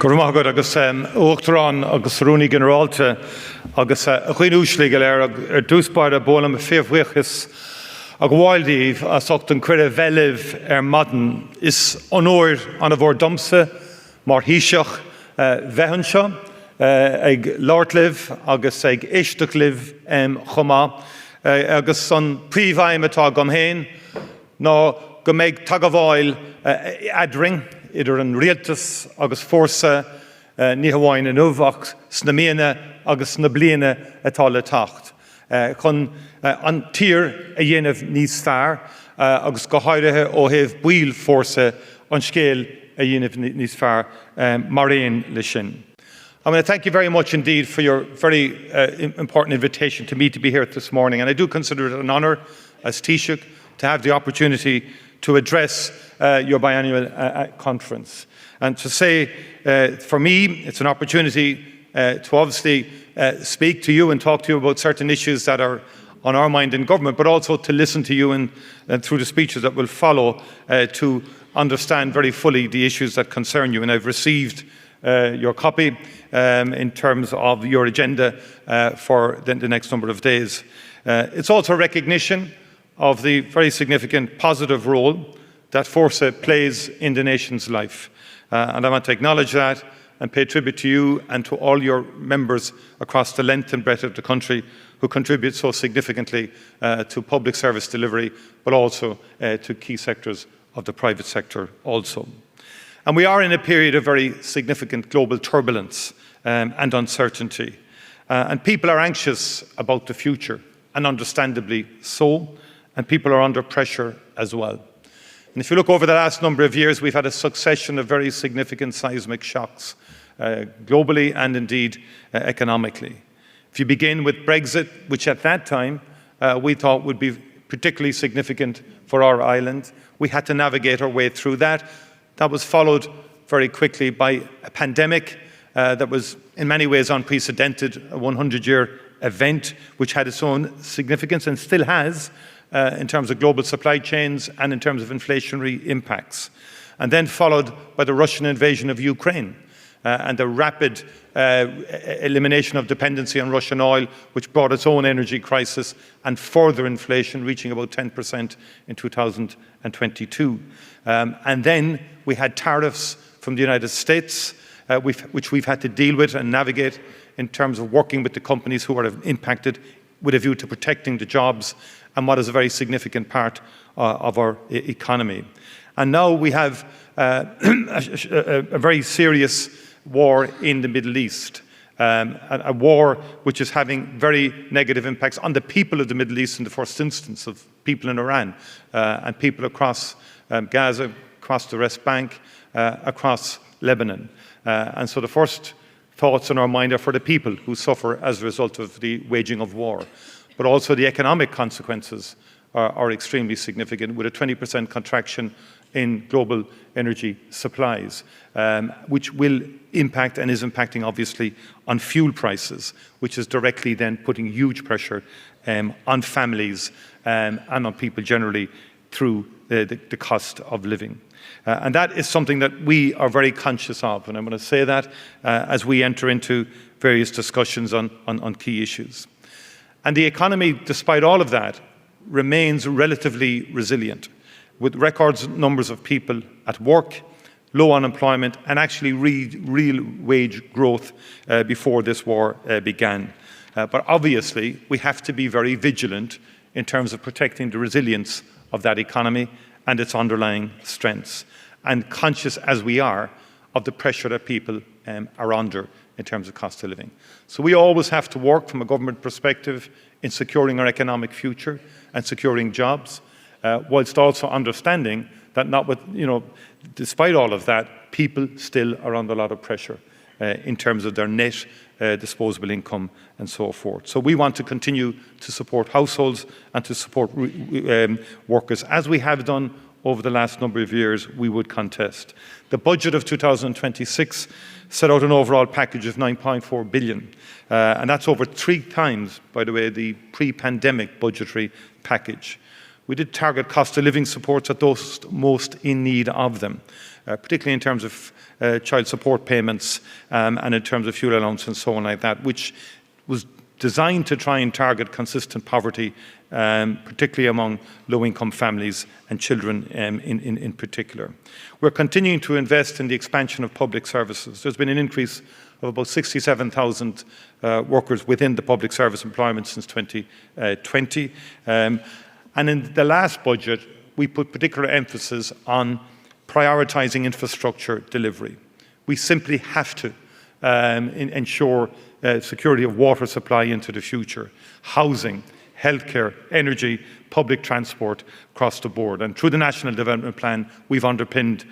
Gurmagad agus Uachtarán agus Rúni Generalta agus a chuinúslig dúspáir a bólam a féhhuichas a gháildíh a sochtan cuire bheilih madan is onóir an a bhór domsa mar híiseach bheithanseo ag láirtliv agus ag éisteachliv chomá agus san príomhhaim atá gom héin ná go méid tagabháil adring idir an rialtas agus fórsa ní hamháin an ullmhach sna míana agus sna bliana atá le tacht. Chun an tír a dhéanamh níos fearr agus go háirithe ó thaobh buail fórsa an scéal a dhéanamh níos fearr mar aon le sin. I want to thank you very much indeed for your very important invitation to me to be here this morning. And I do consider it an honour as Taoiseach to have the opportunity to address your biannual conference. And to say, for me, it's an opportunity to obviously speak to you and talk to you about certain issues that are on our mind in government, but also to listen to you and through the speeches that will follow to understand very fully the issues that concern you. And I've received your copy in terms of your agenda for the next number of days. It's also a recognition of the very significant positive role that Fórsa plays in the nation's life. And I want to acknowledge that and pay tribute to you and to all your members across the length and breadth of the country who contribute so significantly to public service delivery, but also to key sectors of the private sector also. And we are in a period of very significant global turbulence and uncertainty. And people are anxious about the future, and understandably so, and people are under pressure as well. And if you look over the last number of years, we've had a succession of very significant seismic shocks, globally and indeed economically. If you begin with Brexit, which at that time we thought would be particularly significant for our island, we had to navigate our way through that. That was followed very quickly by a pandemic that was in many ways unprecedented, a 100-year event which had its own significance and still has in terms of global supply chains and in terms of inflationary impacts. And then followed by the Russian invasion of Ukraine and the rapid elimination of dependency on Russian oil, which brought its own energy crisis and further inflation, reaching about 10% in 2022. And then we had tariffs from the United States, which we've had to deal with and navigate in terms of working with the companies who are impacted with a view to protecting the jobs and what is a very significant part of our economy. And now we have a very serious war in the Middle East, a war which is having very negative impacts on the people of the Middle East in the first instance, of people in Iran and people across Gaza, across the West Bank, across Lebanon. And so the first thoughts in our mind are for the people who suffer as a result of the waging of war. But also the economic consequences are extremely significant, with a 20% contraction in global energy supplies, which will impact and is impacting obviously on fuel prices, which is directly then putting huge pressure on families and on people generally through the cost of living. And that is something that we are very conscious of, and I'm going to say that as we enter into various discussions on key issues. And the economy, despite all of that, remains relatively resilient, with record numbers of people at work, low unemployment, and actually real wage growth before this war began. But obviously, we have to be very vigilant in terms of protecting the resilience of that economy and its underlying strengths, and conscious as we are of the pressure that people are under in terms of cost of living. So we always have to work from a government perspective in securing our economic future and securing jobs, whilst also understanding that despite all of that, people still are under a lot of pressure in terms of their net disposable income and so forth. So we want to continue to support households and to support workers, as we have done over the last number of years. We would contest. The budget of 2026 set out an overall package of 9.4 billion, and that's over 3 times, by the way, the pre-pandemic budgetary package. We did target cost of living supports at those most in need of them. particularly in terms of child support payments and in terms of fuel allowance and so on like that, which was designed to try and target consistent poverty, particularly among low-income families and children in particular. We're continuing to invest in the expansion of public services. There's been an increase of about 67,000 workers within the public service employment since 2020. And in the last budget, we put particular emphasis on prioritising infrastructure delivery. We simply have to ensure security of water supply into the future, housing, healthcare, energy, public transport across the board. And through the National Development Plan, we've underpinned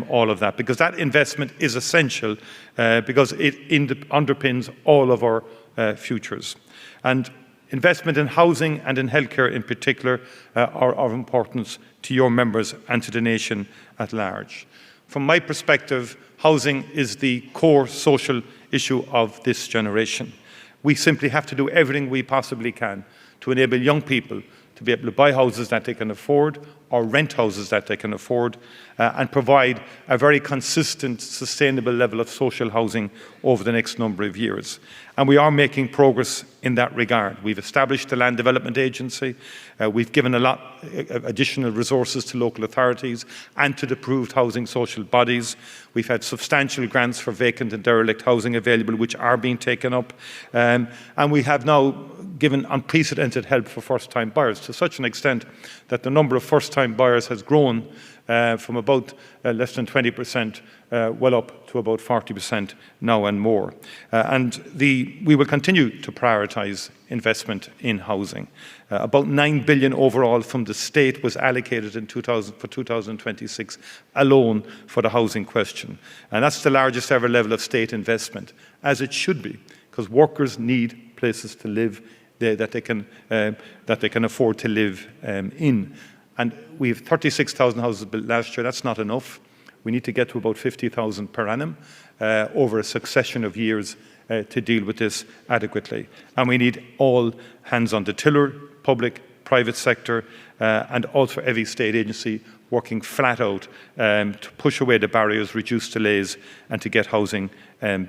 all of that, because that investment is essential, because it underpins all of our futures. And investment in housing and in healthcare in particular are of importance to your members and to the nation at large. From my perspective, housing is the core social issue of this generation. We simply have to do everything we possibly can to enable young people to be able to buy houses that they can afford or rent houses that they can afford and provide a very consistent, sustainable level of social housing over the next number of years. And we are making progress in that regard. We've established the Land Development Agency. We've given a lot additional resources to local authorities and to the approved housing social bodies. We've had substantial grants for vacant and derelict housing available, which are being taken up. And we have now given unprecedented help for first-time buyers, to such an extent that the number of first-time buyers has grown from about less than 20% well up to about 40% now and more. We will continue to prioritise investment in housing. About 9 billion overall from the state was allocated in 2026 alone for the housing question. And that's the largest ever level of state investment, as it should be, because workers need places to live that they can afford to live in. And we have 36,000 houses built last year. That's not enough. We need to get to about 50,000 per annum over a succession of years to deal with this adequately. And we need all hands on the tiller, public, private sector, and also every state agency working flat out to push away the barriers, reduce delays, and to get housing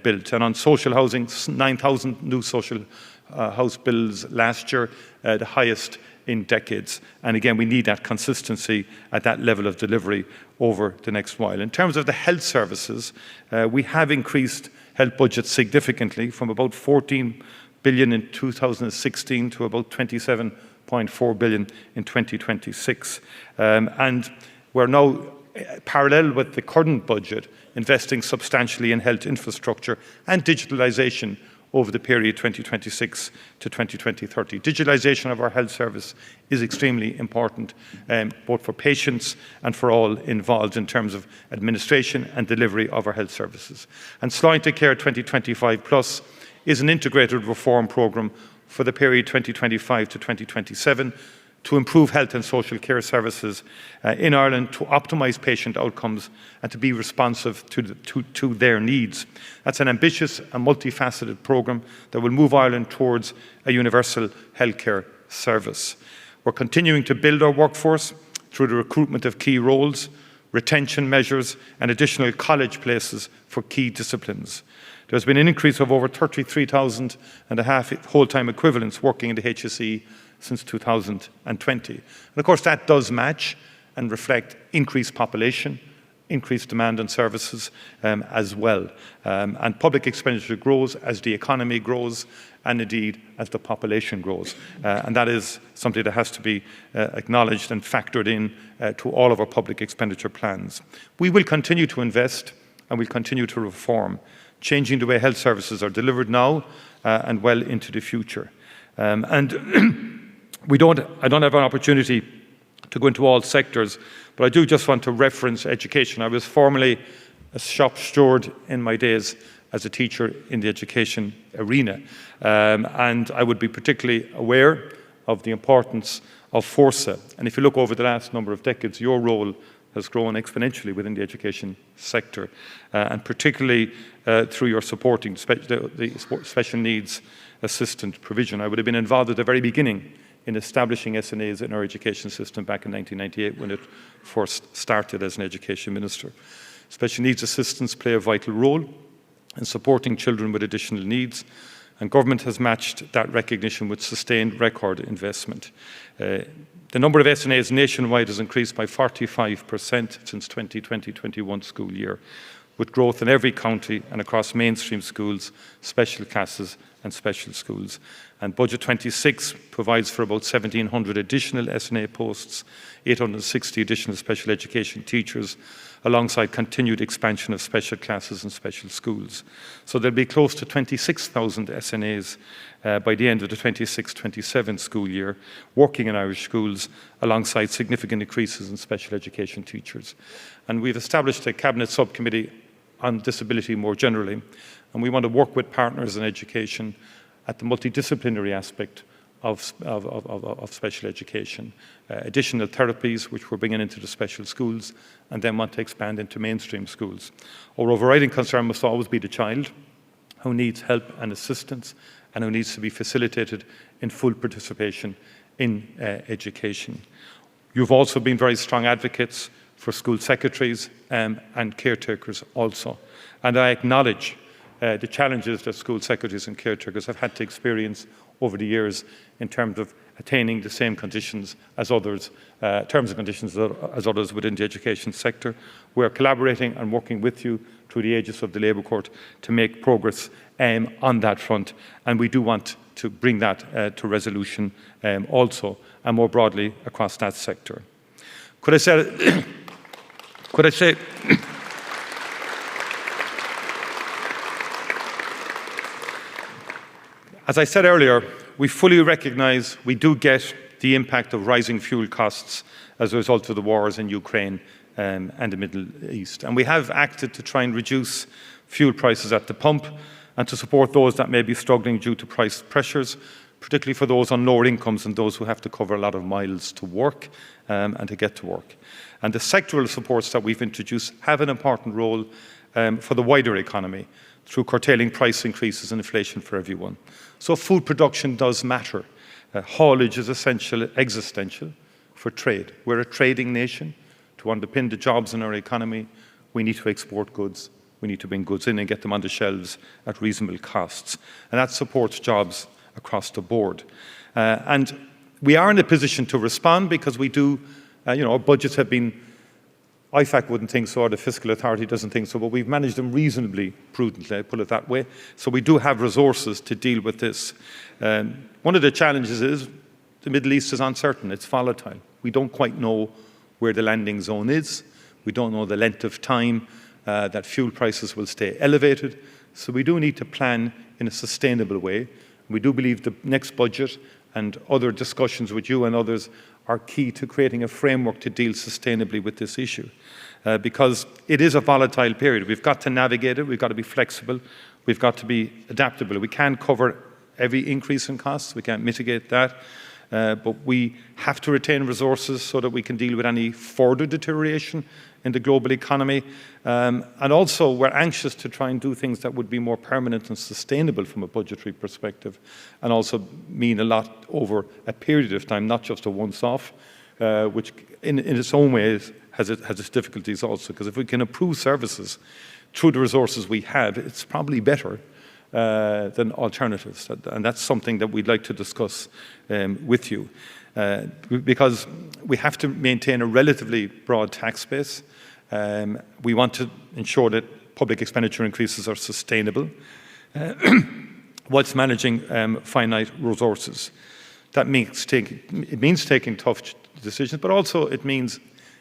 built. And on social housing, 9,000 new social house builds last year, the highest in decades. And again, we need that consistency at that level of delivery over the next while. In terms of the health services, we have increased health budgets significantly from about 14 billion in 2016 to about 27.4 billion in 2026. And we're now, parallel with the current budget, investing substantially in health infrastructure and digitalisation over the period 2026 to 2030. Digitalisation of our health service is extremely important, both for patients and for all involved in terms of administration and delivery of our health services. And Sláinte Care 2025 Plus is an integrated reform programme for the period 2025 to 2027 to improve health and social care services in Ireland, to optimise patient outcomes and to be responsive to their needs. That's an ambitious and multifaceted programme that will move Ireland towards a universal healthcare service. We're continuing to build our workforce through the recruitment of key roles, retention measures and additional college places for key disciplines. There's been an increase of over 33,000 and a half whole-time equivalents working in the HSE since 2020. And of course that does match and reflect increased population, increased demand on services as well. And public expenditure grows as the economy grows and indeed as the population grows. And that is something that has to be acknowledged and factored in to all of our public expenditure plans. We will continue to invest and we'll continue to reform, changing the way health services are delivered now and well into the future. I don't have an opportunity to go into all sectors, but I do just want to reference education. I was formerly a shop steward in my days as a teacher in the education arena, and I would be particularly aware of the importance of Fórsa. And if you look over the last number of decades, your role has grown exponentially within the education sector, and particularly through your supporting the special needs assistant provision. I would have been involved at the very beginning in establishing SNAs in our education system back in 1998 when it first started as an education minister. Special needs assistants play a vital role in supporting children with additional needs, and government has matched that recognition with sustained record investment. The number of SNAs nationwide has increased by 45% since 2020-21 school year, with growth in every county and across mainstream schools, special classes and special schools. And Budget 26 provides for about 1,700 additional SNA posts, 860 additional special education teachers, alongside continued expansion of special classes and special schools. So there'll be close to 26,000 SNAs by the end of the 26-27 school year working in Irish schools, alongside significant increases in special education teachers. And we've established a Cabinet subcommittee on disability more generally, and we want to work with partners in education at the multidisciplinary aspect of special education. Additional therapies, which we're bringing into the special schools, and then want to expand into mainstream schools. Our overriding concern must always be the child who needs help and assistance, and who needs to be facilitated in full participation in education. You've also been very strong advocates for school secretaries and caretakers also. And I acknowledge the challenges that school secretaries and caretakers have had to experience over the years in terms of attaining the same conditions as others, terms and conditions as others within the education sector. We are collaborating and working with you through the aegis of the Labour Court to make progress on that front, and we do want to bring that to resolution also, and more broadly across that sector. Could I say as I said earlier, we fully recognise we do get the impact of rising fuel costs as a result of the wars in Ukraine and the Middle East. And we have acted to try and reduce fuel prices at the pump and to support those that may be struggling due to price pressures, particularly for those on lower incomes and those who have to cover a lot of miles to work and to get to work. And the sectoral supports that we've introduced have an important role for the wider economy through curtailing price increases and inflation for everyone. So food production does matter. Haulage is essential, existential for trade. We're a trading nation. To underpin the jobs in our economy, we need to export goods. We need to bring goods in and get them on the shelves at reasonable costs. And that supports jobs across the board. And we are in a position to respond because we do, our budgets have been, IFAC wouldn't think so, or the Fiscal Authority doesn't think so, but we've managed them reasonably prudently, I put it that way. So we do have resources to deal with this. One of the challenges is the Middle East is uncertain, it's volatile. We don't quite know where the landing zone is. We don't know the length of time that fuel prices will stay elevated. So we do need to plan in a sustainable way. We do believe the next budget and other discussions with you and others are key to creating a framework to deal sustainably with this issue. Because it is a volatile period. We've got to navigate it, we've got to be flexible, we've got to be adaptable. We can't cover every increase in costs, we can't mitigate that, but we have to retain resources so that we can deal with any further deterioration in the global economy. And also, we're anxious to try and do things that would be more permanent and sustainable from a budgetary perspective, and also mean a lot over a period of time, not just a once-off, which in its own way has its difficulties also, because if we can improve services through the resources we have, it's probably better than alternatives. And that's something that we'd like to discuss with you. Because we have to maintain a relatively broad tax base. We want to ensure that public expenditure increases are sustainable whilst managing finite resources. That means taking tough decisions, but also it means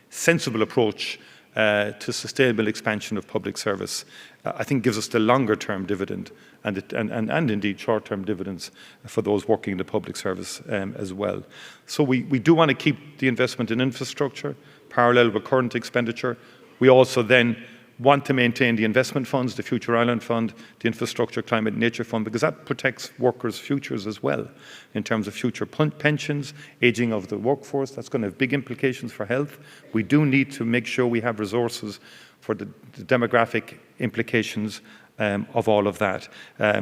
sensible approach to sustainable expansion of public service. I think gives us the longer-term dividend and indeed short-term dividends for those working in the public service as well. So we do want to keep the investment in infrastructure parallel with current expenditure. We also then want to maintain the investment funds, the Future Ireland Fund, the Infrastructure, Climate and Nature Fund, because that protects workers' futures as well in terms of future pensions, ageing of the workforce. That's going to have big implications for health. We do need to make sure we have resources for the demographic implications of all of that,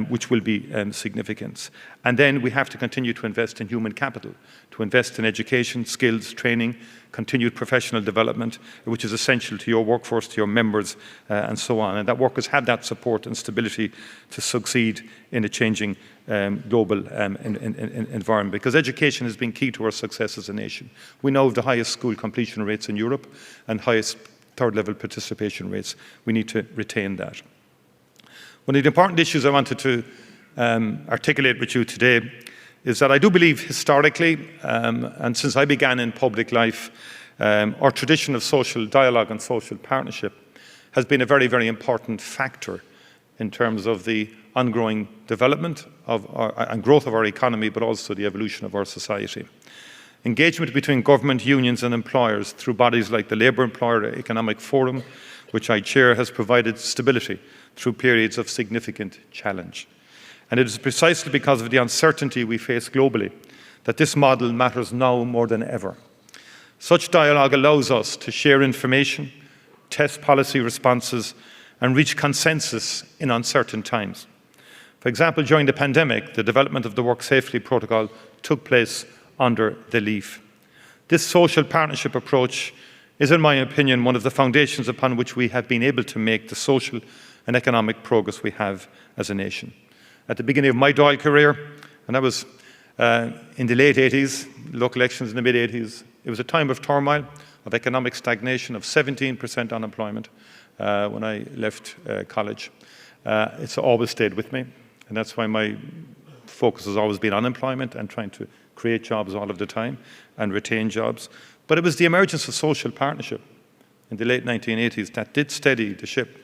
which will be significant. And then we have to continue to invest in human capital, to invest in education, skills, training, continued professional development, which is essential to your workforce, to your members, and so on. And that workers have that support and stability to succeed in a changing global environment. Because education has been key to our success as a nation. We now have the highest school completion rates in Europe and highest third-level participation rates. We need to retain that. One of the important issues I wanted to articulate with you today is that I do believe historically, and since I began in public life, our tradition of social dialogue and social partnership has been a very, very important factor in terms of the ongoing development and growth of our economy, but also the evolution of our society. Engagement between government, unions and employers through bodies like the Labour Employer Economic Forum, which I chair, has provided stability through periods of significant challenge. And it is precisely because of the uncertainty we face globally that this model matters now more than ever. Such dialogue allows us to share information, test policy responses, and reach consensus in uncertain times. For example, during the pandemic, the development of the Work Safely Protocol took place under the LEAF. This social partnership approach is, in my opinion, one of the foundations upon which we have been able to make the social and economic progress we have as a nation. At the beginning of my Dáil career, and that was in the late 80s, local elections in the mid-80s, it was a time of turmoil, of economic stagnation, of 17% unemployment when I left college. It's always stayed with me, and that's why my focus has always been on employment and trying to create jobs all of the time and retain jobs. But it was the emergence of social partnership in the late 1980s that did steady the ship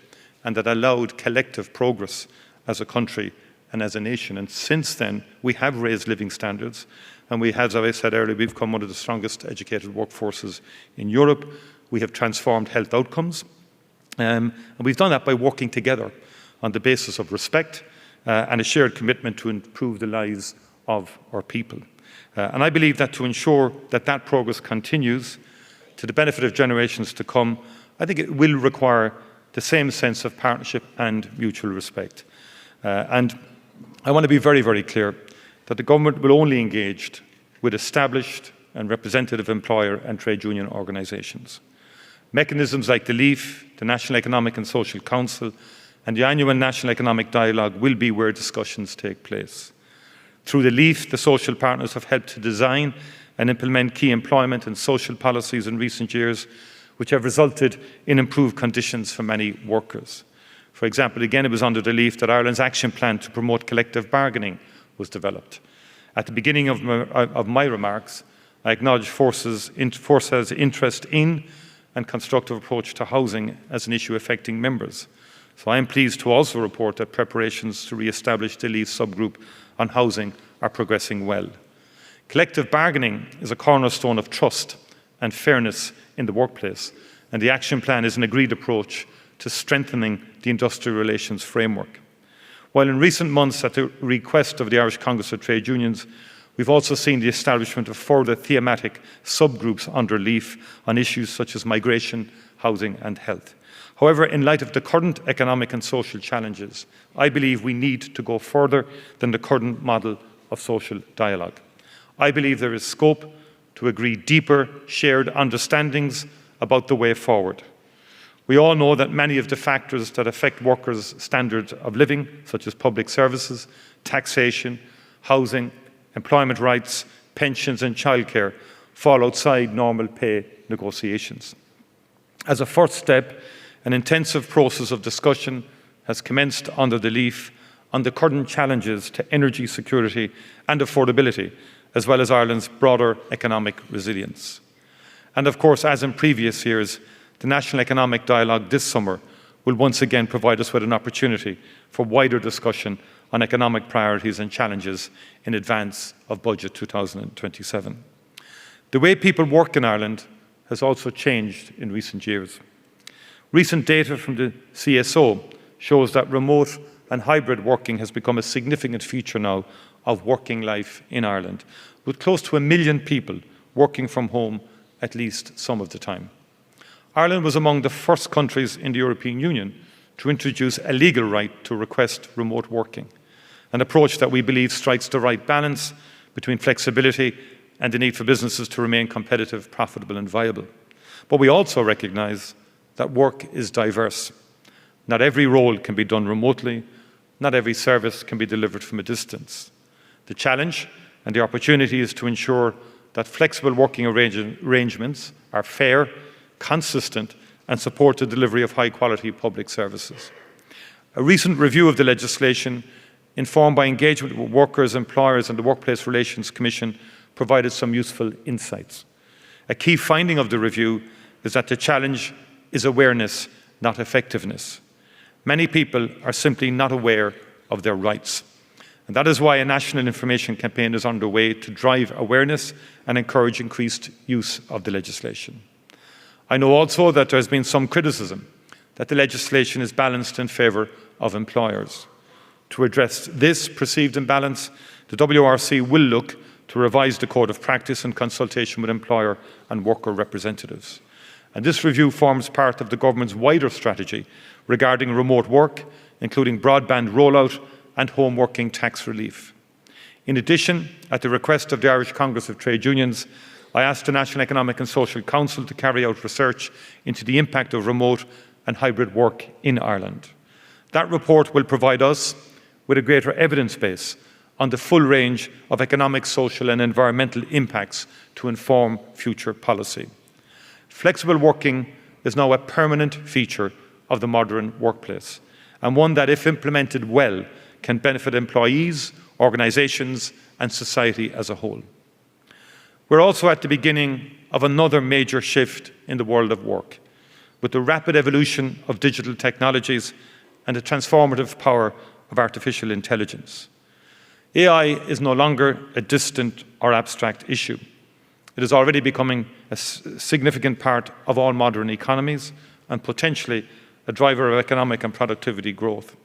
and that allowed collective progress as a country and as a nation. And since then, we have raised living standards, and we have, as I said earlier, we've become one of the strongest educated workforces in Europe. We have transformed health outcomes, and we've done that by working together on the basis of respect and a shared commitment to improve the lives of our people. And I believe that to ensure that that progress continues to the benefit of generations to come, I think it will require the same sense of partnership and mutual respect. And I want to be very, very clear that the government will only engage with established and representative employer and trade union organisations. Mechanisms like the LEAF, the National Economic and Social Council, and the annual National Economic Dialogue will be where discussions take place. Through the LEAF, the social partners have helped to design and implement key employment and social policies in recent years, which have resulted in improved conditions for many workers. For example, again, it was under the LEAF that Ireland's action plan to promote collective bargaining was developed. At the beginning of my remarks, I acknowledged Fórsa's interest in and constructive approach to housing as an issue affecting members. So I am pleased to also report that preparations to re-establish the LEAF subgroup on housing are progressing well. Collective bargaining is a cornerstone of trust and fairness in the workplace, and the action plan is an agreed approach to strengthening the industrial relations framework. While in recent months, at the request of the Irish Congress of Trade Unions, we've also seen the establishment of further thematic subgroups under LEAF on issues such as migration, housing and health. However, in light of the current economic and social challenges, I believe we need to go further than the current model of social dialogue. I believe there is scope to agree deeper, shared understandings about the way forward. We all know that many of the factors that affect workers' standards of living, such as public services, taxation, housing, employment rights, pensions and childcare, fall outside normal pay negotiations. As a first step, an intensive process of discussion has commenced under the LEAF on the current challenges to energy security and affordability, as well as Ireland's broader economic resilience. And of course, as in previous years, the National Economic Dialogue this summer will once again provide us with an opportunity for wider discussion on economic priorities and challenges in advance of Budget 2027. The way people work in Ireland has also changed in recent years. Recent data from the CSO shows that remote and hybrid working has become a significant feature now of working life in Ireland, with close to 1 million people working from home at least some of the time. Ireland was among the first countries in the European Union to introduce a legal right to request remote working, an approach that we believe strikes the right balance between flexibility and the need for businesses to remain competitive, profitable and viable. But we also recognise that work is diverse. Not every role can be done remotely. Not every service can be delivered from a distance. The challenge and the opportunity is to ensure that flexible working arrangements are fair, consistent and support the delivery of high-quality public services. A recent review of the legislation, informed by engagement with workers, employers and the Workplace Relations Commission, provided some useful insights. A key finding of the review is that the challenge is awareness, not effectiveness. Many people are simply not aware of their rights. And that is why a national information campaign is underway to drive awareness and encourage increased use of the legislation. I know also that there has been some criticism that the legislation is balanced in favour of employers. To address this perceived imbalance, the WRC will look to revise the Code of Practice in consultation with employer and worker representatives. And this review forms part of the government's wider strategy regarding remote work, including broadband rollout and home working tax relief. In addition, at the request of the Irish Congress of Trade Unions, I asked the National Economic and Social Council to carry out research into the impact of remote and hybrid work in Ireland. That report will provide us with a greater evidence base on the full range of economic, social and environmental impacts to inform future policy. Flexible working is now a permanent feature of the modern workplace, and one that, if implemented well, can benefit employees, organisations and society as a whole. We're also at the beginning of another major shift in the world of work, with the rapid evolution of digital technologies and the transformative power of artificial intelligence. AI is no longer a distant or abstract issue. It is already becoming a significant part of all modern economies and potentially a driver of economic and productivity growth.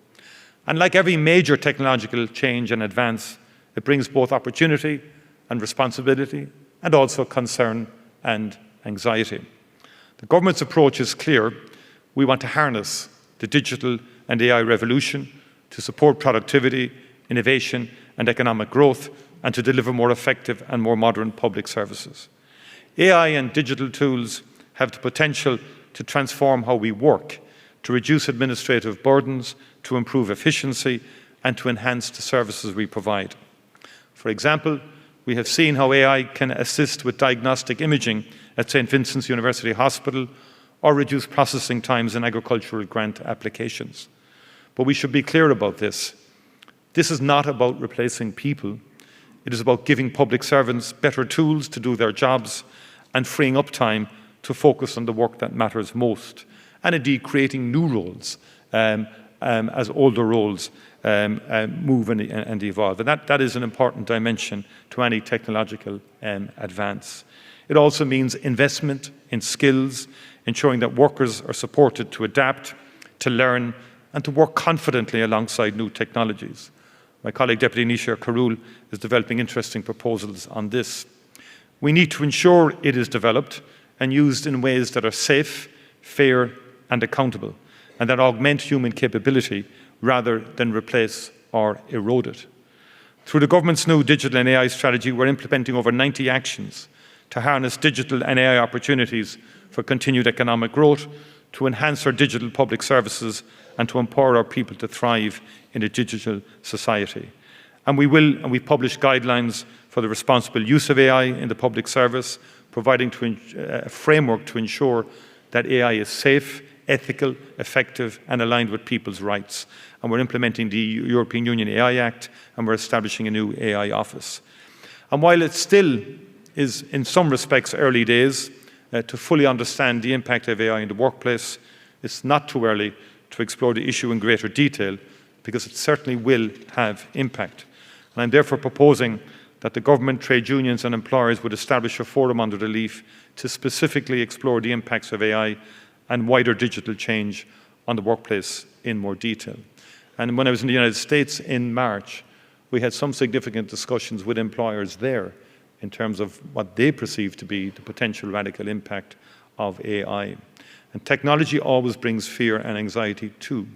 And like every major technological change and advance, it brings both opportunity and responsibility, and also concern and anxiety. The government's approach is clear. We want to harness the digital and AI revolution to support productivity, innovation and economic growth, and to deliver more effective and more modern public services. AI and digital tools have the potential to transform how we work, to reduce administrative burdens, to improve efficiency and to enhance the services we provide. For example, we have seen how AI can assist with diagnostic imaging at St. Vincent's University Hospital or reduce processing times in agricultural grant applications. But we should be clear about this. This is not about replacing people. It is about giving public servants better tools to do their jobs and freeing up time to focus on the work that matters most, and indeed creating new roles as older roles move and evolve. And that is an important dimension to any technological advance. It also means investment in skills, ensuring that workers are supported to adapt, to learn, and to work confidently alongside new technologies. My colleague Deputy Taoiseach Micheál is developing interesting proposals on this. We need to ensure it is developed and used in ways that are safe, fair and accountable, and that augment human capability rather than replace or erode it. Through the government's new digital and AI strategy, we're implementing over 90 actions to harness digital and AI opportunities for continued economic growth, to enhance our digital public services and to empower our people to thrive in a digital society. And we've published guidelines for the responsible use of AI in the public service, providing a framework to ensure that AI is safe, ethical, effective and aligned with people's rights. And we're implementing the European Union AI Act, and we're establishing a new AI office. And while it still is in some respects early days to fully understand the impact of AI in the workplace, it's not too early to explore the issue in greater detail, because it certainly will have impact. And I'm therefore proposing that the government, trade unions and employers would establish a forum under the leaf to specifically explore the impacts of AI and wider digital change on the workplace in more detail. And when I was in the United States in March, we had some significant discussions with employers there in terms of what they perceive to be the potential radical impact of AI. And technology always brings fear and anxiety too.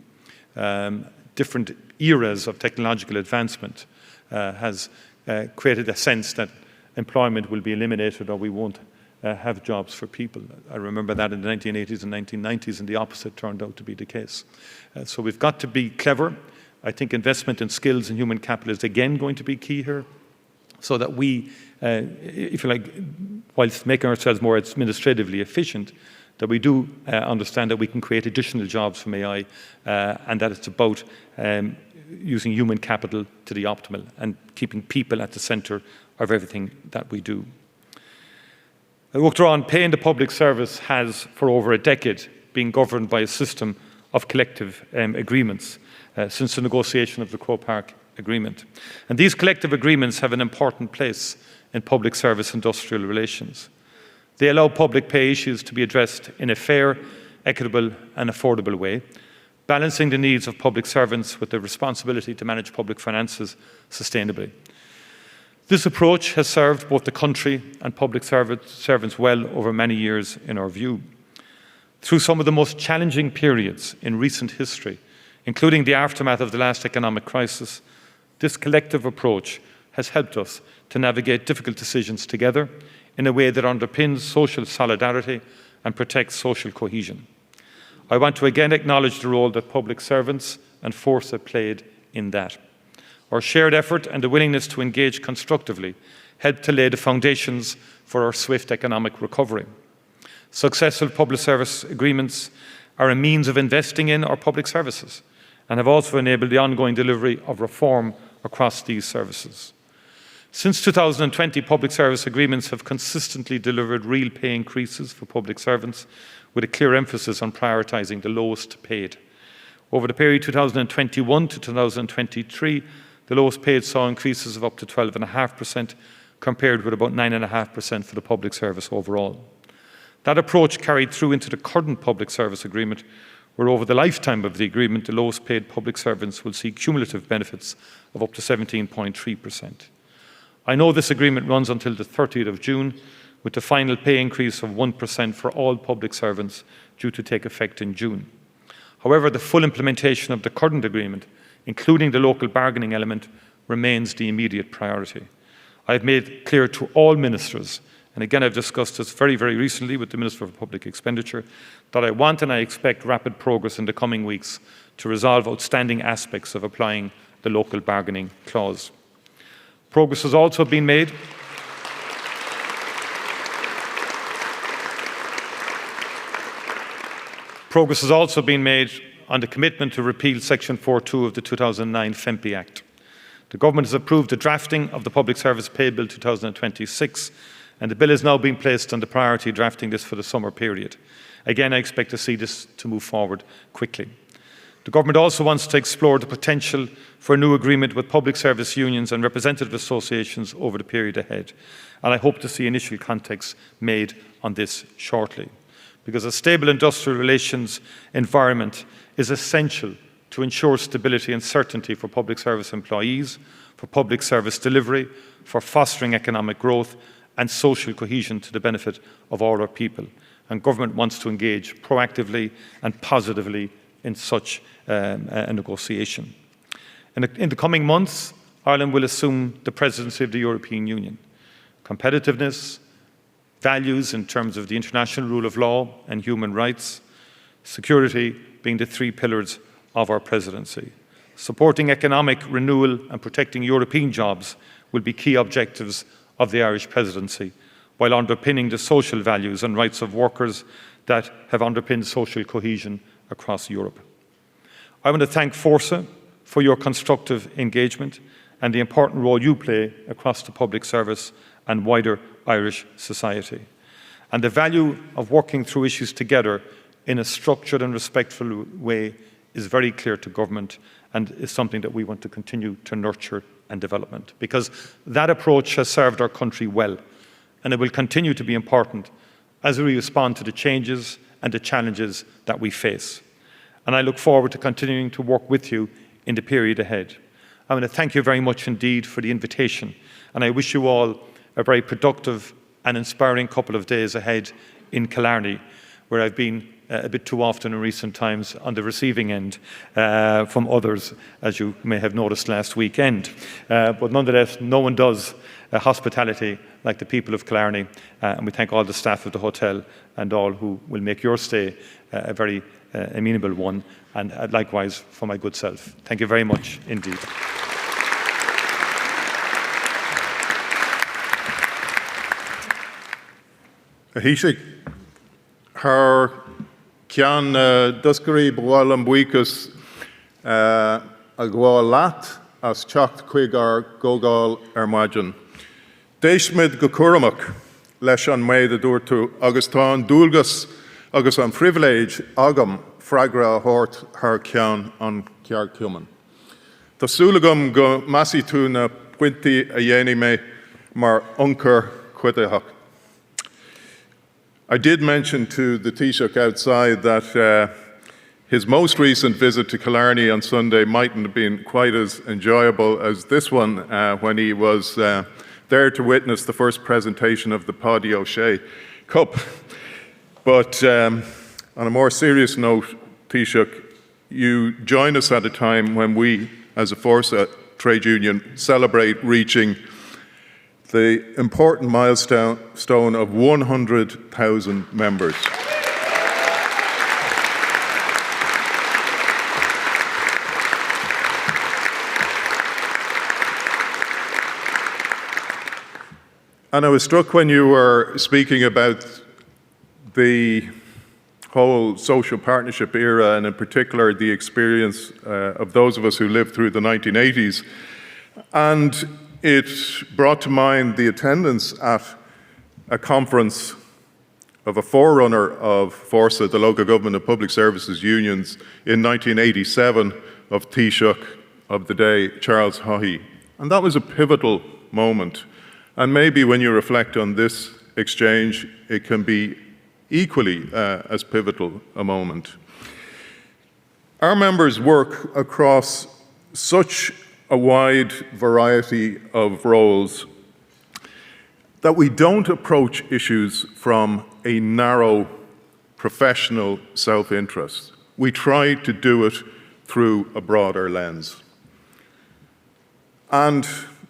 Different eras of technological advancement has created a sense that employment will be eliminated or we won't have jobs for people. I remember that in the 1980s and 1990s, and the opposite turned out to be the case. So we've got to be clever. I think investment in skills and human capital is again going to be key here, so that we, if you like, whilst making ourselves more administratively efficient, that we do understand that we can create additional jobs from AI, and that it's about using human capital to the optimal and keeping people at the centre of everything that we do. Pay in the public service has, for over a decade, been governed by a system of collective agreements since the negotiation of the Croke Park Agreement. And these collective agreements have an important place in public service industrial relations. They allow public pay issues to be addressed in a fair, equitable and affordable way, balancing the needs of public servants with the responsibility to manage public finances sustainably. This approach has served both the country and public servants well over many years, in our view. Through some of the most challenging periods in recent history, including the aftermath of the last economic crisis, this collective approach has helped us to navigate difficult decisions together in a way that underpins social solidarity and protects social cohesion. I want to again acknowledge the role that public servants and Fórsa played in that. Our shared effort and the willingness to engage constructively helped to lay the foundations for our swift economic recovery. Successful public service agreements are a means of investing in our public services and have also enabled the ongoing delivery of reform across these services. Since 2020, public service agreements have consistently delivered real pay increases for public servants, with a clear emphasis on prioritising the lowest paid. Over the period 2021 to 2023, the lowest paid saw increases of up to 12.5%, compared with about 9.5% for the public service overall. That approach carried through into the current public service agreement, where over the lifetime of the agreement, the lowest paid public servants will see cumulative benefits of up to 17.3%. I know this agreement runs until the 30th of June, with the final pay increase of 1% for all public servants due to take effect in June. However, the full implementation of the current agreement, including the local bargaining element, remains the immediate priority. I have made clear to all ministers, and again I've discussed this very, very recently with the Minister for Public Expenditure, that I want and I expect rapid progress in the coming weeks to resolve outstanding aspects of applying the local bargaining clause. Progress has also been made on the commitment to repeal Section 4.2 of the 2009 FEMPI Act. The Government has approved the drafting of the Public Service Pay Bill 2026, and the bill is now being placed on the priority drafting list for the summer period. Again, I expect to see this to move forward quickly. The Government also wants to explore the potential for a new agreement with public service unions and representative associations over the period ahead, and I hope to see initial contacts made on this shortly. Because a stable industrial relations environment is essential to ensure stability and certainty for public service employees, for public service delivery, for fostering economic growth and social cohesion to the benefit of all our people. And Government wants to engage proactively and positively in such a negotiation. In the coming months, Ireland will assume the presidency of the European Union. Competitiveness, values in terms of the international rule of law and human rights, security being the three pillars of our presidency. Supporting economic renewal and protecting European jobs will be key objectives of the Irish presidency, while underpinning the social values and rights of workers that have underpinned social cohesion across Europe. I want to thank Fórsa for your constructive engagement and the important role you play across the public service and wider Irish society. And the value of working through issues together in a structured and respectful way is very clear to Government and is something that we want to continue to nurture and develop, because that approach has served our country well, and it will continue to be important as we respond to the changes and the challenges that we face. And I look forward to continuing to work with you in the period ahead. I want to thank you very much indeed for the invitation, and I wish you all a very productive and inspiring couple of days ahead in Killarney, where I've been a bit too often in recent times on the receiving end from others, as you may have noticed last weekend. But nonetheless, no one does hospitality like the people of Killarney, and we thank all the staff of the hotel and all who will make your stay a very amenable one, and likewise for my good self. Thank you very much indeed. Taoiseach, her ceann duscarí bháil an buíochas a gháil leat as teacht chuig ar gógáil ar maidin. Déismid go cuaireamach leis an méid a dúirtú agus tá an dúilgas agus an priviléid agam freagra a thabhairt thar ceann an cearr cumann. Tásúlagam go measí tú na pointí a dhéanaí mé mar ionchar cuideach. I did mention to the Taoiseach outside that his most recent visit to Killarney on Sunday mightn't have been quite as enjoyable as this one when he was there to witness the first presentation of the Paddy O'Shea Cup. But on a more serious note, Taoiseach, you join us at a time when we, as a Fórsa trade union, celebrate reaching the important milestone of 100,000 members. And I was struck when you were speaking about the whole social partnership era, and in particular the experience of those of us who lived through the 1980s. And it brought to mind the attendance at a conference of a forerunner of Fórsa, the Local Government and Public Services Unions, in 1987 of Taoiseach of the day, Charles Haughey. And that was a pivotal moment. And maybe when you reflect on this exchange, it can be equally as pivotal a moment. Our members work across such a wide variety of roles that we don't approach issues from a narrow professional self-interest. We try to do it through a broader lens. And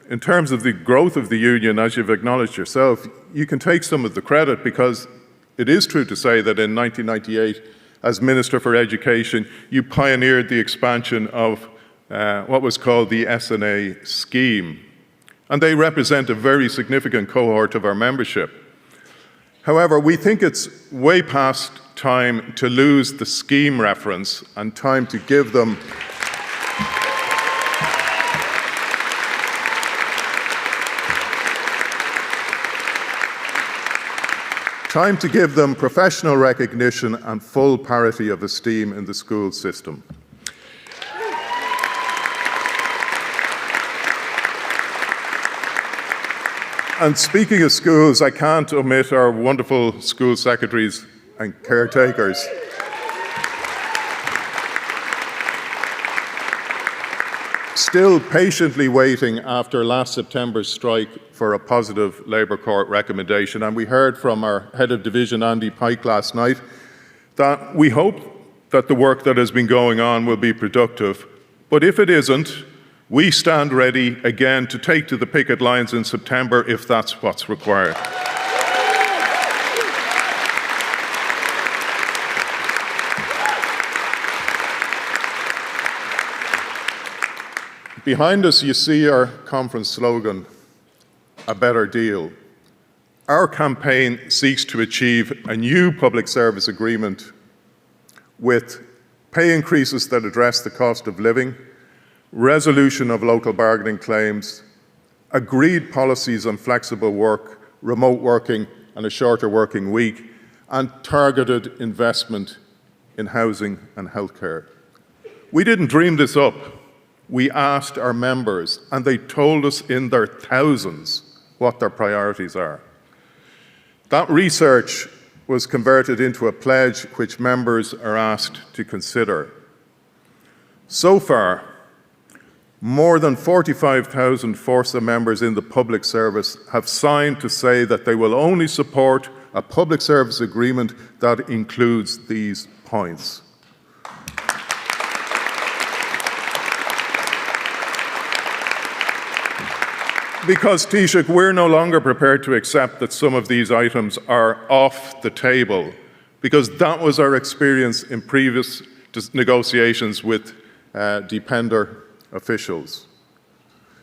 in terms of the growth of the union, as you've acknowledged yourself, you can take some of the credit, because it is true to say that in 1998, as Minister for Education, you pioneered the expansion of what was called the SNA scheme. And they represent a very significant cohort of our membership. However, we think it's way past time to lose the scheme reference and time to give them professional recognition and full parity of esteem in the school system. And speaking of schools, I can't omit our wonderful school secretaries and caretakers. Still patiently waiting after last September's strike for a positive Labour Court recommendation. And we heard from our head of division, Andy Pike, last night that we hope that the work that has been going on will be productive. But if it isn't, we stand ready again to take to the picket lines in September if that's what's required. Behind us, you see our conference slogan, "A Better Deal." Our campaign seeks to achieve a new public service agreement with pay increases that address the cost of living, resolution of local bargaining claims, agreed policies on flexible work, remote working and a shorter working week, and targeted investment in housing and healthcare. We didn't dream this up. We asked our members, and they told us in their thousands what their priorities are. That research was converted into a pledge which members are asked to consider. So far, more than 45,000 Fórsa members in the public service have signed to say that they will only support a public service agreement that includes these points. Because, Taoiseach, we're no longer prepared to accept that some of these items are off the table, because that was our experience in previous negotiations with depender officials.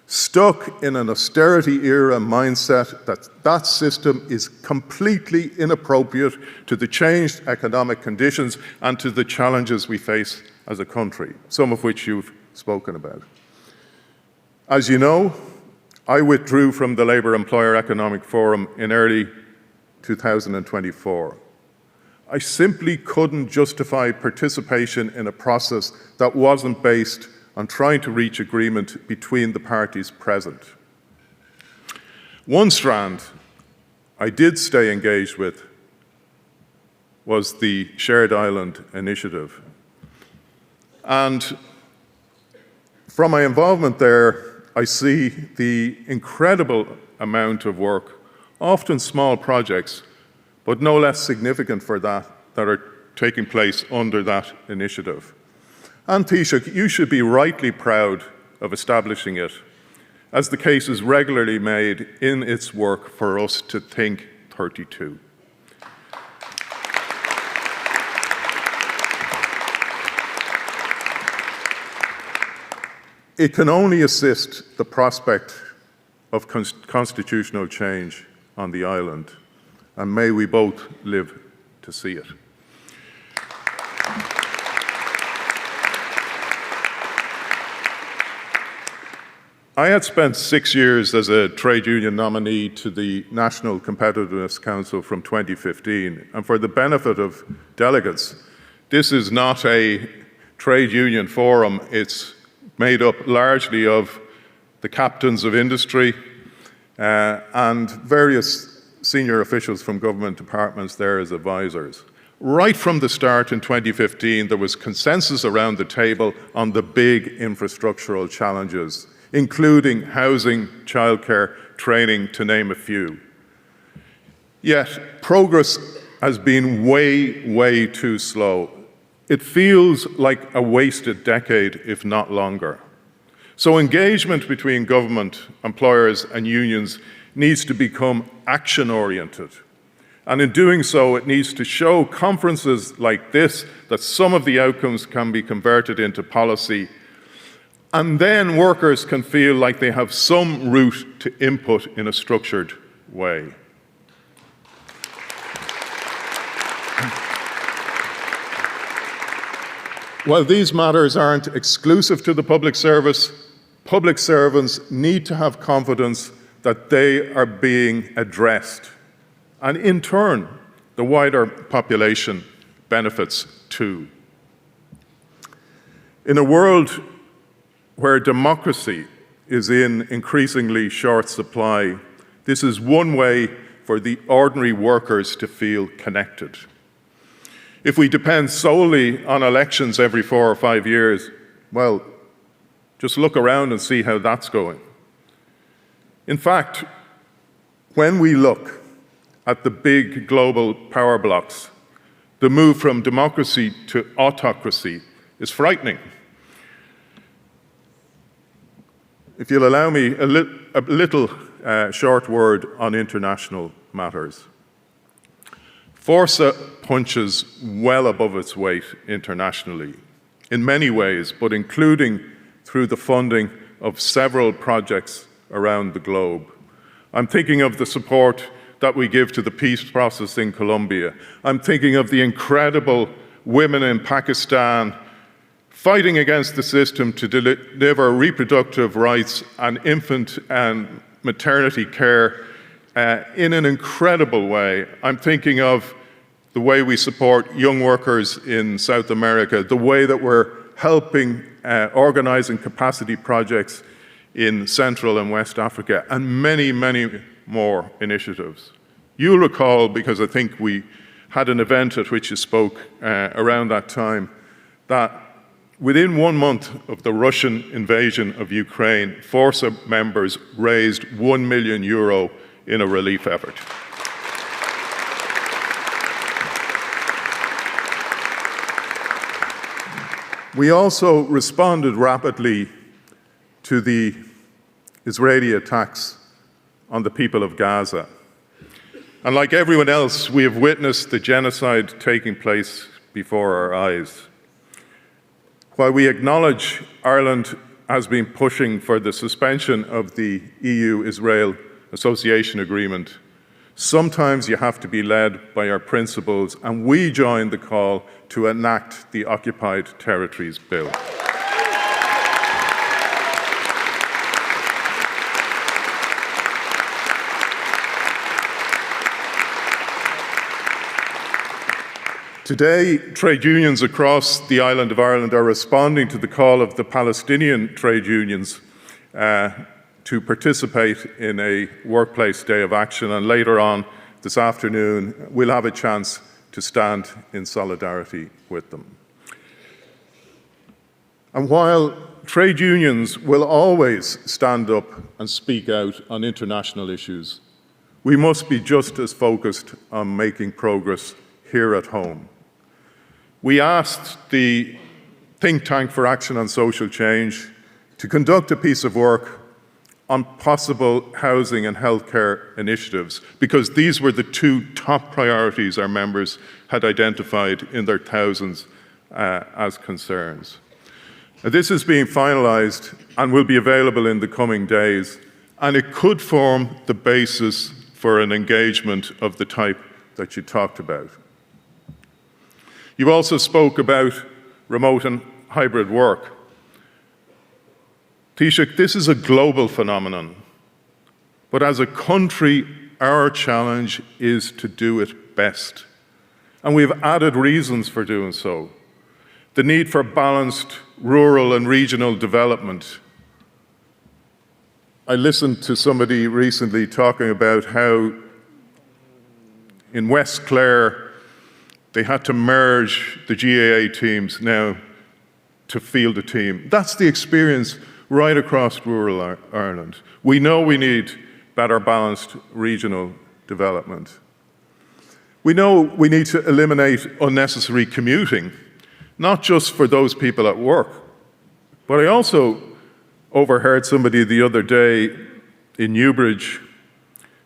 Stuck in an austerity-era mindset that system is completely inappropriate to the changed economic conditions and to the challenges we face as a country, some of which you've spoken about. As you know, I withdrew from the Labour Employer Economic Forum in early 2024. I simply couldn't justify participation in a process that wasn't based on trying to reach agreement between the parties present. One strand I did stay engaged with was the Shared Island Initiative. And from my involvement there, I see the incredible amount of work, often small projects, but no less significant for that are taking place under that initiative. And Taoiseach, you should be rightly proud of establishing it, as the case is regularly made in its work for us to think 32. It can only assist the prospect of constitutional change on the island, and may we both live to see it. I had spent 6 years as a trade union nominee to the National Competitiveness Council from 2015, and for the benefit of delegates, this is not a trade union forum. It's made up largely of the captains of industry and various senior officials from government departments there as advisors. Right from the start in 2015, there was consensus around the table on the big infrastructural challenges, including housing, childcare, training, to name a few. Yet progress has been way too slow. It feels like a wasted decade, if not longer. So engagement between government, employers and unions needs to become action-oriented. And in doing so, it needs to show conferences like this that some of the outcomes can be converted into policy, and then workers can feel like they have some route to input in a structured way. While these matters aren't exclusive to the public service, public servants need to have confidence that they are being addressed. And in turn, the wider population benefits too. In a world where democracy is in increasingly short supply, this is one way for the ordinary workers to feel connected. If we depend solely on elections every 4 or 5 years, well, just look around and see how that's going. In fact, when we look at the big global power blocks, the move from democracy to autocracy is frightening. If you'll allow me a little short word on international matters. Fórsa punches well above its weight internationally, in many ways, but including through the funding of several projects around the globe. I'm thinking of the support that we give to the peace process in Colombia. I'm thinking of the incredible women in Pakistan fighting against the system to deliver reproductive rights and infant and maternity care in an incredible way. I'm thinking of the way we support young workers in South America, the way that we're helping organizing capacity projects in Central and West Africa, and many more initiatives. You'll recall, because I think we had an event at which you spoke around that time, that within 1 month of the Russian invasion of Ukraine, Fórsa members raised €1 million in a relief effort. We also responded rapidly to the Israeli attacks on the people of Gaza. And like everyone else, we have witnessed the genocide taking place before our eyes. While we acknowledge Ireland has been pushing for the suspension of the EU-Israel Association Agreement, sometimes you have to be led by our principles, and we join the call to enact the Occupied Territories Bill. Today, trade unions across the island of Ireland are responding to the call of the Palestinian trade unions to participate in a workplace day of action, and later on this afternoon we'll have a chance to stand in solidarity with them. And while trade unions will always stand up and speak out on international issues, we must be just as focused on making progress here at home. We asked the Think Tank for Action on Social Change to conduct a piece of work on possible housing and healthcare initiatives, because these were the two top priorities our members had identified in their thousands as concerns. Now, this is being finalised and will be available in the coming days, and it could form the basis for an engagement of the type that you talked about. You also spoke about remote and hybrid work. Taoiseach, this is a global phenomenon, but as a country, our challenge is to do it best. And we have added reasons for doing so. The need for balanced rural and regional development. I listened to somebody recently talking about how in West Clare they had to merge the GAA teams now to field a team. That's the experience right across rural Ireland. We know we need better balanced regional development. We know we need to eliminate unnecessary commuting, not just for those people at work, but I also overheard somebody the other day in Newbridge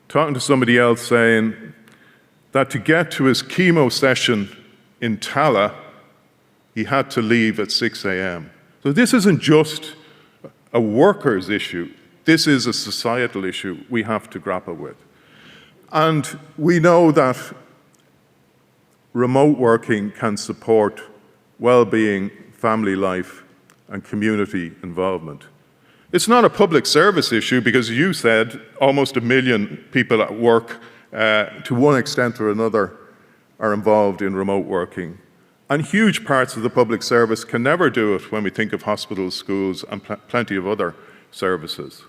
talking to somebody else saying that to get to his chemo session in Tala, he had to leave at 6 a.m. So this isn't just a workers' issue. This is a societal issue we have to grapple with. And we know that remote working can support well-being, family life, and community involvement. It's not a public service issue because you said almost 1 million people at work, to one extent or another, are involved in remote working. And huge parts of the public service can never do it when we think of hospitals, schools, and plenty of other services.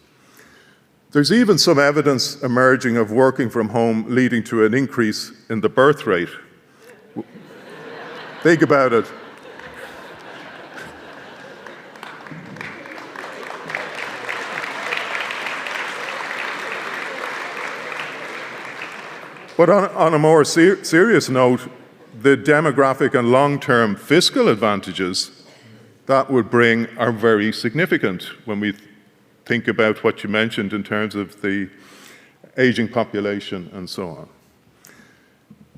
There's even some evidence emerging of working from home leading to an increase in the birth rate. Think about it. But on a more serious note, the demographic and long-term fiscal advantages that would bring are very significant when we think about what you mentioned in terms of the ageing population and so on.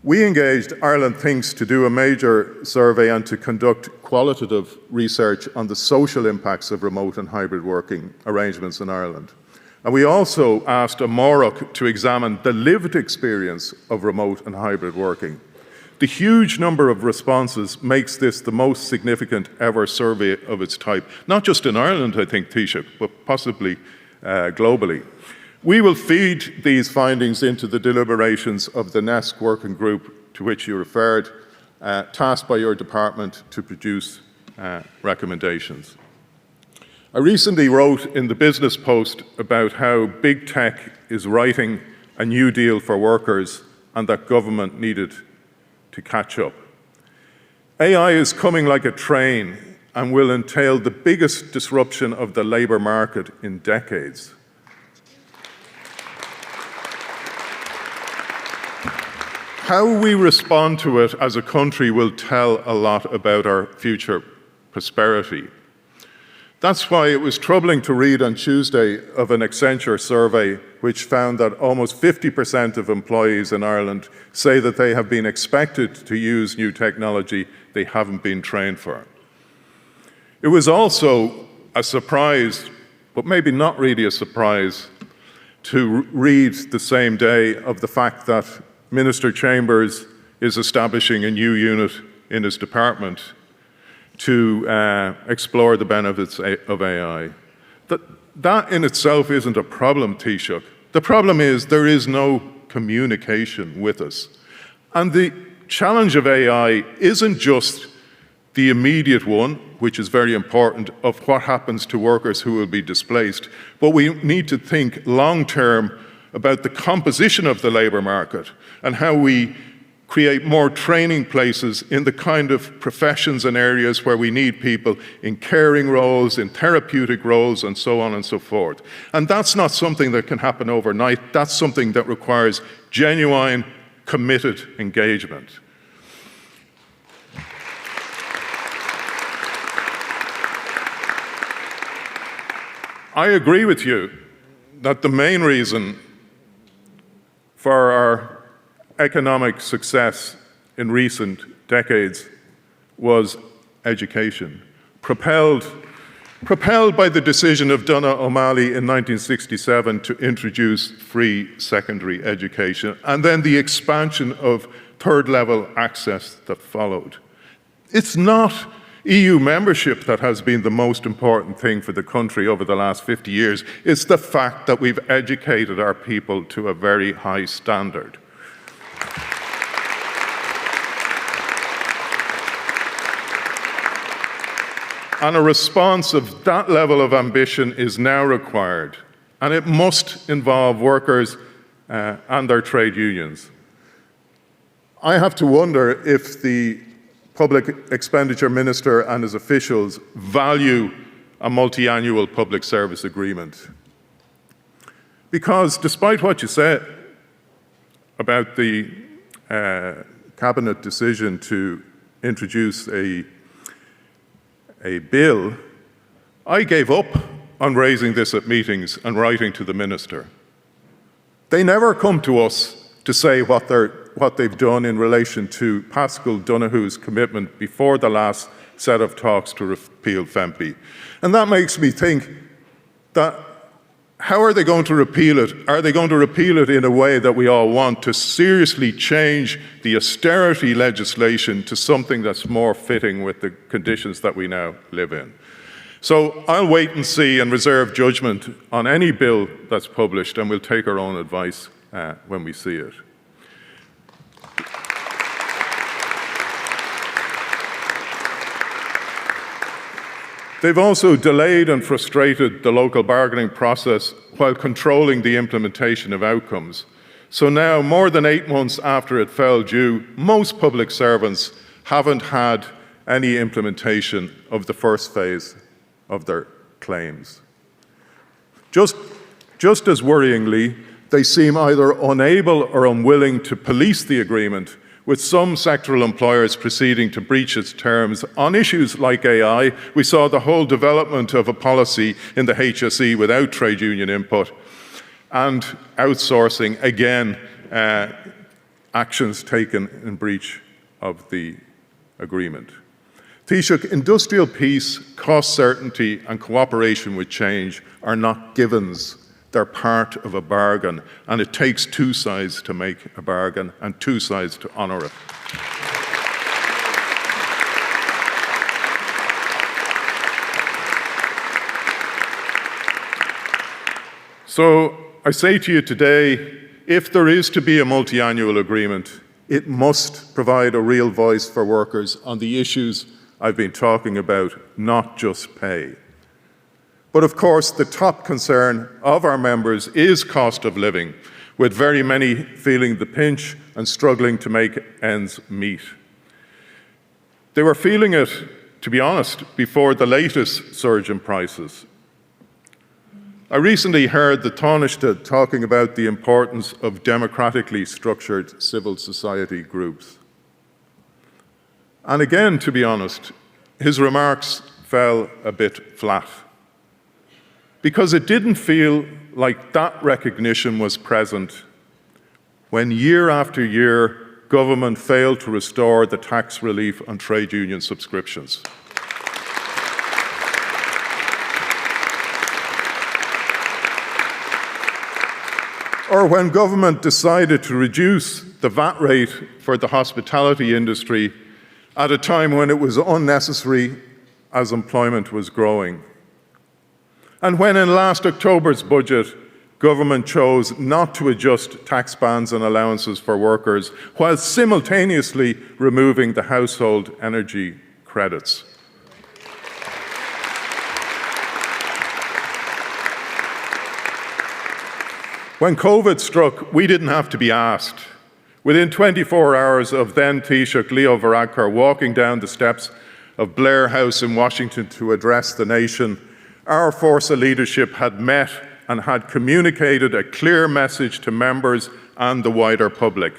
We engaged Ireland Thinks to do a major survey and to conduct qualitative research on the social impacts of remote and hybrid working arrangements in Ireland. And we also asked a Morocco to examine the lived experience of remote and hybrid working. The huge number of responses makes this the most significant ever survey of its type, not just in Ireland, I think, Taoiseach, but possibly globally. We will feed these findings into the deliberations of the NESC working group to which you referred, tasked by your department to produce recommendations. I recently wrote in the Business Post about how big tech is writing a new deal for workers and that government needed to catch up. AI is coming like a train and will entail the biggest disruption of the labour market in decades. How we respond to it as a country will tell a lot about our future prosperity. That's why it was troubling to read on Tuesday of an Accenture survey which found that almost 50% of employees in Ireland say that they have been expected to use new technology they haven't been trained for. It was also a surprise, but maybe not really a surprise, to read the same day of the fact that Minister Chambers is establishing a new unit in his department to explore the benefits of AI. That in itself isn't a problem, Taoiseach. The problem is there is no communication with us. And the challenge of AI isn't just the immediate one, which is very important, of what happens to workers who will be displaced, but we need to think long-term about the composition of the labour market and how we create more training places in the kind of professions and areas where we need people in caring roles, in therapeutic roles, and so on and so forth. And that's not something that can happen overnight. That's something that requires genuine, committed engagement. I agree with you that the main reason for our economic success in recent decades was education, propelled by the decision of Donogh O'Malley in 1967 to introduce free secondary education, and then the expansion of third-level access that followed. It's not EU membership that has been the most important thing for the country over the last 50 years. It's the fact that we've educated our people to a very high standard. And a response of that level of ambition is now required, and it must involve workers and their trade unions. I have to wonder if the Public Expenditure Minister and his officials value a multi-annual public service agreement. Because despite what you said about the Cabinet decision to introduce a bill, I gave up on raising this at meetings and writing to the Minister. They never come to us to say what they've done in relation to Pascal Donoghue's commitment before the last set of talks to repeal FEMPI. And that makes me think that how are they going to repeal it? Are they going to repeal it in a way that we all want, to seriously change the austerity legislation to something that's more fitting with the conditions that we now live in? So I'll wait and see and reserve judgment on any bill that's published, and we'll take our own advice when we see it. They've also delayed and frustrated the local bargaining process while controlling the implementation of outcomes. So now, more than 8 months after it fell due, most public servants haven't had any implementation of the first phase of their claims. Just as worryingly, they seem either unable or unwilling to police the agreement, with some sectoral employers proceeding to breach its terms on issues like AI. We saw the whole development of a policy in the HSE without trade union input, and outsourcing, again, actions taken in breach of the agreement. Taoiseach, industrial peace, cost certainty and cooperation with change are not givens. They're part of a bargain, and it takes two sides to make a bargain and two sides to honour it. So I say to you today, if there is to be a multi-annual agreement, it must provide a real voice for workers on the issues I've been talking about, not just pay. But of course, the top concern of our members is cost of living, with very many feeling the pinch and struggling to make ends meet. They were feeling it, to be honest, before the latest surge in prices. I recently heard the Taoiseach talking about the importance of democratically structured civil society groups. And again, to be honest, his remarks fell a bit flat, because it didn't feel like that recognition was present when year after year government failed to restore the tax relief on trade union subscriptions. Or when government decided to reduce the VAT rate for the hospitality industry at a time when it was unnecessary as employment was growing. And when in last October's budget, government chose not to adjust tax bands and allowances for workers, while simultaneously removing the household energy credits. When COVID struck, we didn't have to be asked. Within 24 hours of then Taoiseach Leo Varadkar walking down the steps of Blair House in Washington to address the nation, our Fórsa leadership had met and had communicated a clear message to members and the wider public.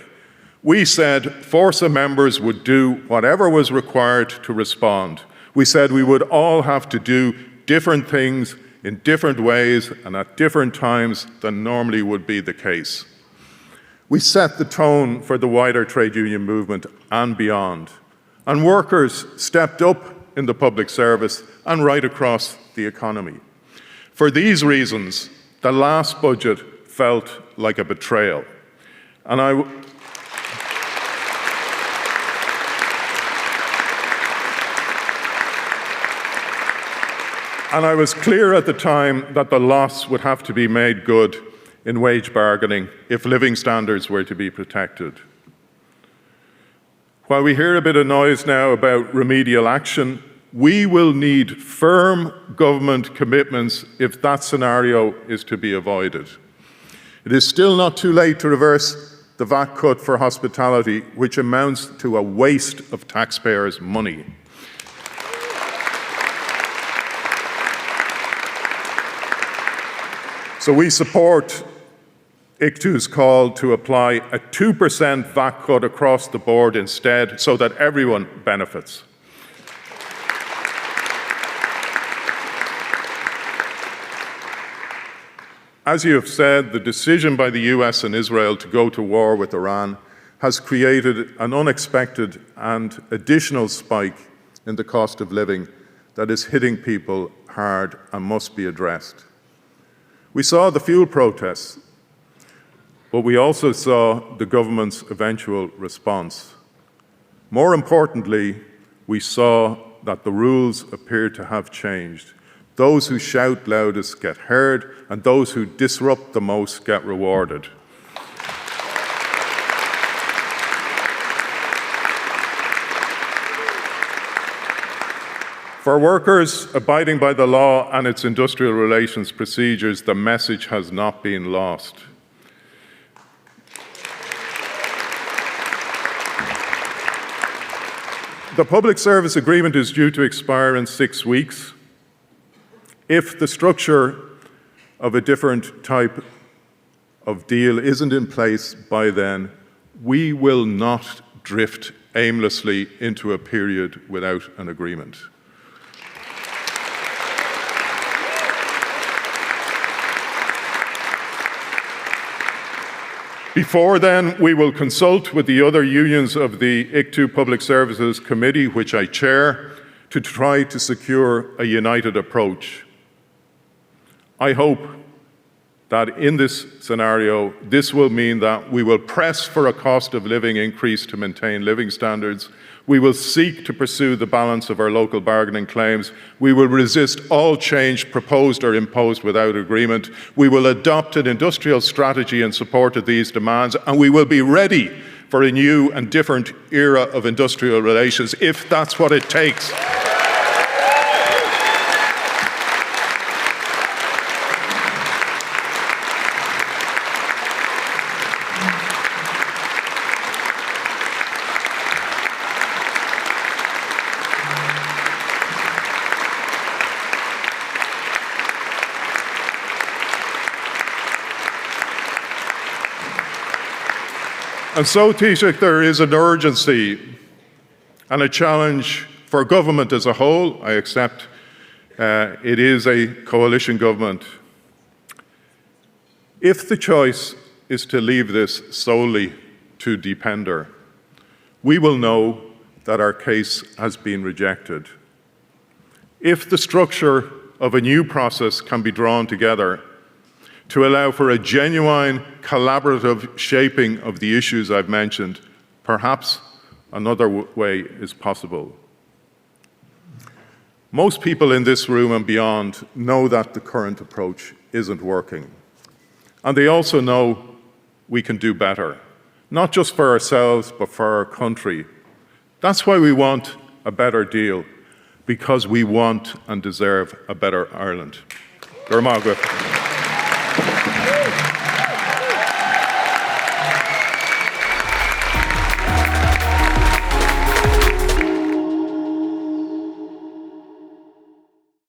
We said Fórsa members would do whatever was required to respond. We said we would all have to do different things in different ways and at different times than normally would be the case. We set the tone for the wider trade union movement and beyond. And workers stepped up in the public service and right across the economy. For these reasons, the last budget felt like a betrayal. And I was clear at the time that the loss would have to be made good in wage bargaining if living standards were to be protected. While we hear a bit of noise now about remedial action, we will need firm government commitments if that scenario is to be avoided. It is still not too late to reverse the VAT cut for hospitality, which amounts to a waste of taxpayers' money. So we support ICTU's call to apply a 2% VAT cut across the board instead, so that everyone benefits. As you have said, the decision by the US and Israel to go to war with Iran has created an unexpected and additional spike in the cost of living that is hitting people hard and must be addressed. We saw the fuel protests, but we also saw the government's eventual response. More importantly, we saw that the rules appear to have changed. Those who shout loudest get heard, and those who disrupt the most get rewarded. For workers abiding by the law and its industrial relations procedures, the message has not been lost. The public service agreement is due to expire in 6 weeks. If the structure of a different type of deal isn't in place by then, we will not drift aimlessly into a period without an agreement. Before then, we will consult with the other unions of the ICTU Public Services Committee, which I chair, to try to secure a united approach. I hope that in this scenario, this will mean that we will press for a cost of living increase to maintain living standards. We will seek to pursue the balance of our local bargaining claims. We will resist all change proposed or imposed without agreement. We will adopt an industrial strategy in support of these demands, and we will be ready for a new and different era of industrial relations if that's what it takes. And so, Taoiseach, there is an urgency and a challenge For government as a whole, I accept it is a coalition government. If the choice is to leave this solely to Depender, we will know that our case has been rejected. If the structure of a new process can be drawn together to allow for a genuine collaborative shaping of the issues I've mentioned, perhaps another way is possible. Most people in this room and beyond know that the current approach isn't working. And they also know we can do better, not just for ourselves, but for our country. That's why we want a better deal, because we want and deserve a better Ireland. Gur maith.